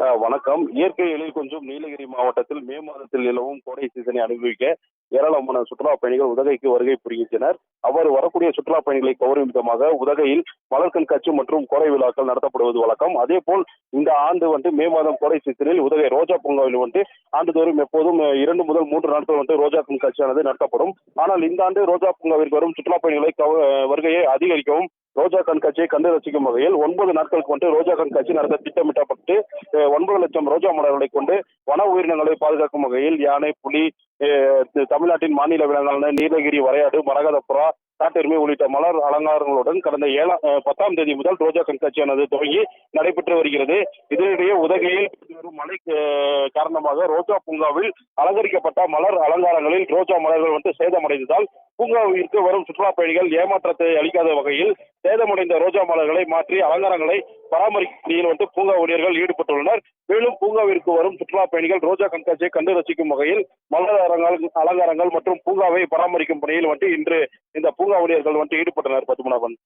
வணக்கம். இயற்கை எழில் கொஞ்சும் நீலகிரி மாவட்டத்தில் மே மாதத்தில் நிலவும் கோடை சீசனை அனுபவிக்க ஏராளமான சுற்றுலா பயணிகள் உதகைக்கு வருகை புரிகின்றனர். அவ்வாறு வரக்கூடிய சுற்றுலா பயணிகளை கவரும் விதமாக உதகையில் மலர் கண்காட்சி மற்றும் கோடை விழாக்கள் நடத்தப்படுவது வழக்கம். அதேபோல் இந்த ஆண்டு மே மாதம் கோடை சீசனில் உதகை ரோஜா பூங்காவில் ஆண்டுதோறும் எப்போதும் 2 முதல் 3 நாட்கள் ரோஜா கண்காட்சியானது நடத்தப்படும். ஆனால் இந்த ஆண்டு ரோஜா பூங்காவிற்கு வரும் சுற்றுலா பயணிகளை வருகையை அதிகரிக்கவும் ரோஜா கண்காட்சியை கண்டு ரசிக்கும் வகையில் 9 நாட்களுக்கு ரோஜா கண்காட்சி நடத்த திட்டமிட்டப்பட்டு 9 லட்சம் ரோஜா மலர்களை கொண்டு வன உயிரினங்களை பாதுகாக்கும் வகையில் யானை, புலி, தமிழ்நாட்டின் மாநில விலங்கான நீலகிரி வரையாடு, மரகத புறா, காட்டெருமை உள்ளிட்ட மலர் அலங்காரங்களுடன் கடந்த 10ஆம் தேதி முதல் ரோஜா கண்காட்சியானது துவங்கி நடைபெற்று வருகிறது. இதனிடையே உதகையில் வரும் மழை காரணமாக ரோஜா பூங்காவில் அலங்கரிக்கப்பட்ட மலர் அலங்காரங்களில் ரோஜா மலர்கள் சேதமடைந்ததால் பூங்காவிற்கு வரும் சுற்றுலா பயணிகள் ஏமாற்றத்தை அளிக்காத வகையில் சேதமடைந்த ரோஜா மலர்களை மாற்றி அலங்காரங்களை பராமரிக்கும் பணியில் பூங்கா ஊழியர்கள் ஈடுபட்டுள்ளனர். மேலும் பூங்காவிற்கு வரும் சுற்றுலா பயணிகள் ரோஜா கண்காட்சியை கண்டு ரசிக்கும் வகையில் மலர் அலங்காரங்கள் மற்றும் பூங்காவை பராமரிக்கும் பணியில் இன்று இந்த பூங்கா ஊழியர்கள் ஈடுபட்டனர். பத்மநாபன்.